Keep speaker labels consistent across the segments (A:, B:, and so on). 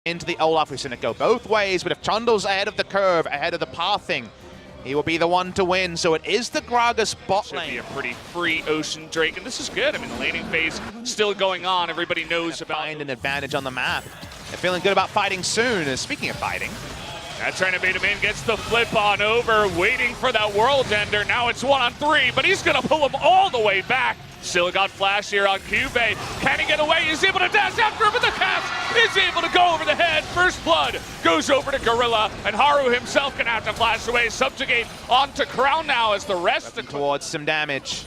A: into the Olaf. We've seen it go both ways, but if Trundle's ahead of the curve, ahead of the pathing, he will be the one to win. So it is the Gragas bot lane.
B: Should be a pretty free Ocean Drake, and this is good. I mean, the laning phase still going on. Everybody knows about.
A: Find an advantage on the map. They're feeling good about fighting soon. And speaking of fighting,
B: that's trying to bait him in, gets the flip on over, waiting for that world ender. Now it's 1-on-3, but he's gonna pull him all the way back. Still got flash here on Cube. Can he get away? He's able to dash after him, but the cast is able to go over the head. First blood goes over to Gorilla, and Haru himself gonna have to flash away, subjugate onto Crown now as the rest
A: towards some damage.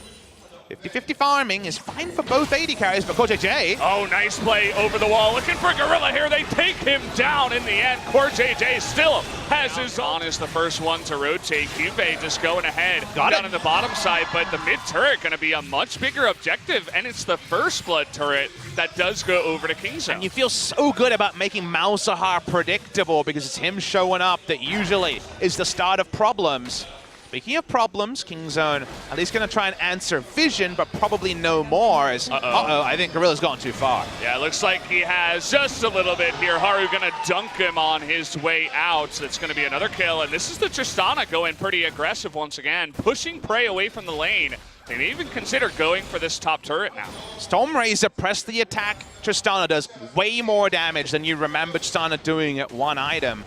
A: 50-50 farming is fine for both AD carries, but koroля-Zone.
B: Oh, nice play over the wall. Looking for Gorilla here. They take him down in the end. koroля-Zone still has his on is the first one to rotate. Cube just going ahead. Got down on the bottom side, but the mid turret going to be a much bigger objective, and it's the first blood turret that does go over to Kingzone.
A: And you feel so good about making Malzahar predictable because it's him showing up that usually is the start of problems. Speaking of problems, Kingzone at least going to try and answer Vision, but probably no more. As I think Gorilla's gone too far.
B: Yeah, it looks like he has just a little bit here. Haru going to dunk him on his way out. So it's going to be another kill. And this is the Tristana going pretty aggressive once again, pushing Prey away from the lane. They may even consider going for this top turret now.
A: Stormrazor pressed the attack. Tristana does way more damage than you remember Tristana doing at one item.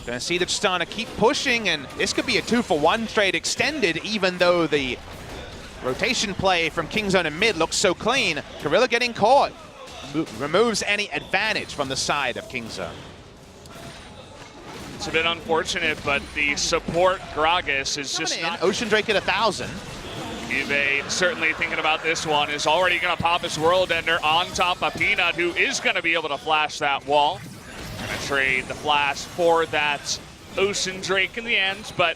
A: Gonna see the Tristana keep pushing, and this could be a 2-for-1 trade extended, even though the rotation play from Kingzone and mid looks so clean. Gorilla getting caught removes any advantage from the side of Kingzone.
B: It's a bit unfortunate, but the support Gragas is just not.
A: Ocean Drake at 1,000.
B: Cube certainly thinking about this one, is already gonna pop his World Ender on top of Peanut, who is gonna be able to flash that wall. Gonna trade the flash for that Ocean Drake in the end, but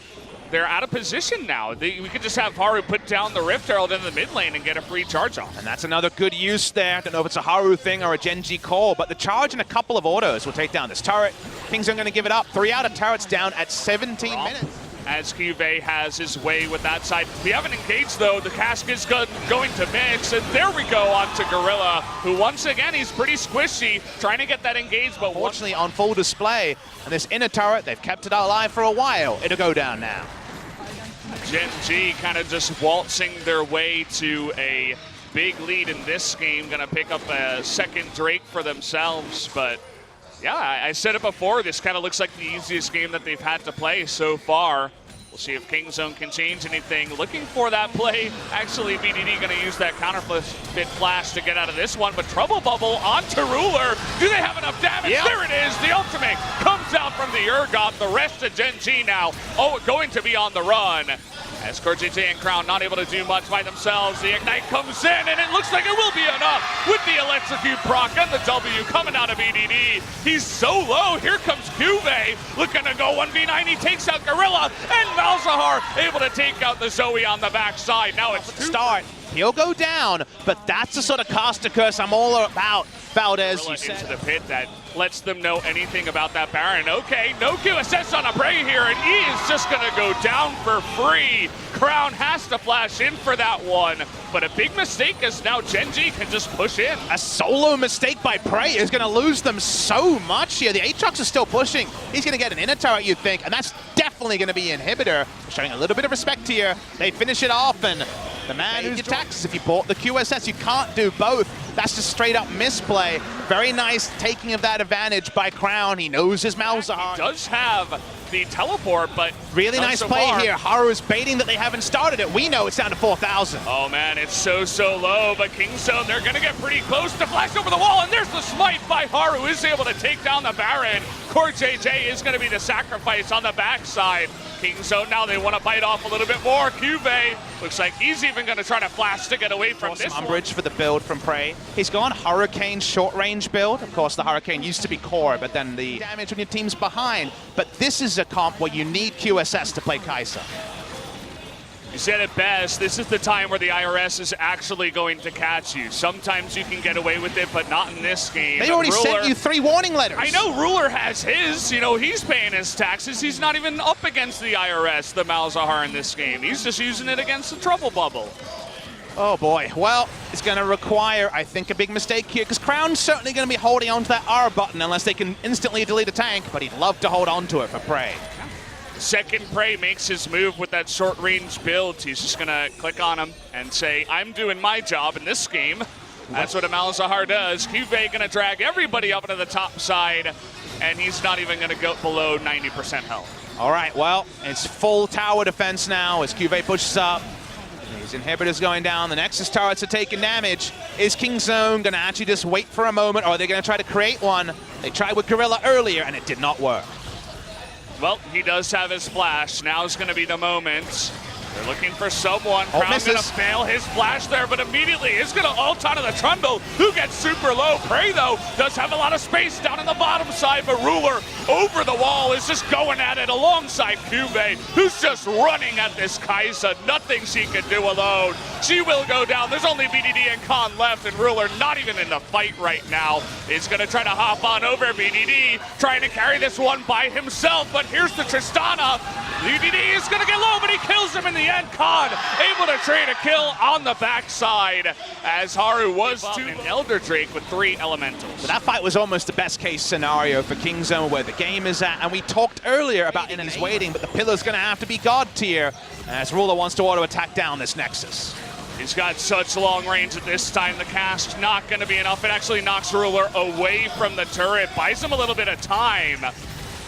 B: they're out of position now. We could just have Haru put down the Rift Herald in the mid lane and get a free charge off.
A: And that's another good use there. I don't know if it's a Haru thing or a Gen.G call, but the charge and a couple of autos will take down this turret. Kingzone gonna give it up. 3 out of turrets down at 17 minutes.
B: As Cube has his way with that side. We haven't engaged though. The cask is going to mix, and there we go onto Gorilla, who once again, he's pretty squishy, trying to get that engaged, but
A: fortunately on full display. And this inner turret, they've kept it alive for a while. It'll go down now.
B: Gen.G kind of just waltzing their way to a big lead in this game, gonna pick up a second Drake for themselves, but yeah, I said it before, this kind of looks like the easiest game that they've had to play so far. We'll see if Kingzone can change anything. Looking for that play. Actually, BDD going to use that counterfeit flash to get out of this one, but Trouble Bubble onto Ruler. Do they have enough damage? Yep. There it is. The ultimate comes out from the Urgot. The rest of Gen.G now, going to be on the run. As koroля-Zone and Crown not able to do much by themselves, the Ignite comes in, and it looks like it will be enough with the Electrocute proc and the W coming out of BDD. He's so low. Here comes Cube, looking to go 1v9. He takes out Gorilla, and Malzahar able to take out the Zoe on the backside. Now it's the
A: start. He'll go down, but that's the sort of caster curse I'm all about. Valdez, you said.
B: Into the pit that lets them know anything about that Baron. Okay, no QSS on a Prey here, and he is just gonna go down for free. Crown has to flash in for that one, but a big mistake as now Gen.G can just push in.
A: A solo mistake by Prey is gonna lose them so much here. The Aatrox is still pushing. He's gonna get an inner turret, you'd think, and that's definitely gonna be Inhibitor. Showing a little bit of respect here. They finish it off, and the man who attacks, if you bought the QSS, you can't do both. That's just straight up misplay. Very nice taking of that advantage by Crown. He knows his Malzahar.
B: He does have the teleport, but
A: really nice play here. Haru is baiting that they haven't started it. We know it's down to 4,000.
B: Oh man, it's so low, but Kingzone, they're gonna get pretty close to flash over the wall, and there's the smite by Haru, is able to take down the Baron. koroля-Zone is gonna be the sacrifice on the backside. Kingzone now, they want to bite off a little bit more. Cube looks like he's even going to try to flash to get away from this
A: umbrage for the build from Prey. He's gone Hurricane short range build. Of course, the Hurricane used to be core, but then the damage when your team's behind. But this is a comp where you need QSS to play Kai'Sa.
B: You said it best, this is the time where the IRS is actually going to catch you. Sometimes you can get away with it, but not in this game.
A: They already sent you 3 warning letters.
B: I know Ruler has his, he's paying his taxes. He's not even up against the IRS, the Malzahar in this game. He's just using it against the Trouble Bubble.
A: Oh boy, well, it's going to require, I think, a big mistake here, because Crown's certainly going to be holding on to that R button unless they can instantly delete a tank, but he'd love to hold on to it for Prey.
B: Second Prey makes his move with that short-range build. He's just going to click on him and say, I'm doing my job in this game. That's what Amalzahar does. QV going to drag everybody up into the top side, and he's not even going to go below 90% health.
A: All right, well, it's full tower defense now as QV pushes up. These inhibitors going down, the Nexus turrets are taking damage. Is King Zone going to actually just wait for a moment, or are they going to try to create one? They tried with Gorilla earlier, and it did not work.
B: Well, he does have his flash. Now's going to be the moment. They're looking for someone.
A: Oh,
B: Crown's going to fail his flash there, but immediately is going to ult onto the Trundle, who gets super low. Prey, though, does have a lot of space down on the bottom side, but Ruler over the wall is just going at it alongside QV, who's just running at this Kai'Sa. Nothing she can do alone. She will go down. There's only BDD and Khan left, and Ruler not even in the fight right now. Is going to try to hop on over BDD, trying to carry this one by himself, but here's the Tristana. BDD is going to get low, but he kills him in the end. Khan able to trade a kill on the backside as Haru was to an Elder Drake with 3 elementals.
A: So that fight was almost the best case scenario for King Zone, where the game is at, and we talked earlier about Innings waiting, but the pillar's going to have to be God tier as Ruler wants to auto attack down this Nexus.
B: He's got such long range at this time. The cast not going to be enough. It actually knocks Ruler away from the turret, buys him a little bit of time.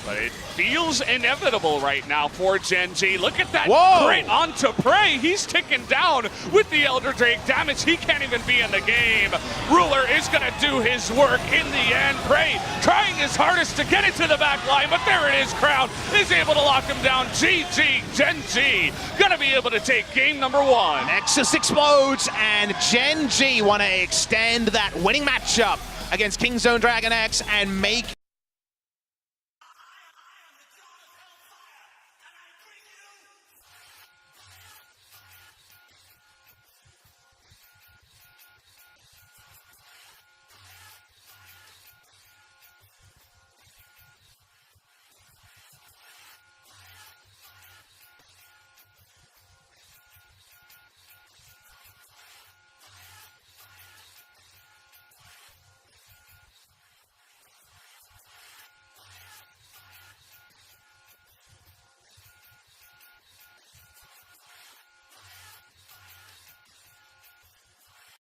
B: But it feels inevitable right now for Gen.G. Look at that crit onto Prey. He's ticking down with the Elder Drake damage. He can't even be in the game. Ruler is going to do his work in the end. Prey trying his hardest to get it to the back line, but there it is. Crown is able to lock him down. GG, Gen.G going to be able to take game number 1.
A: Nexus explodes, and Gen.G want to extend that winning matchup against King Zone DragonX and make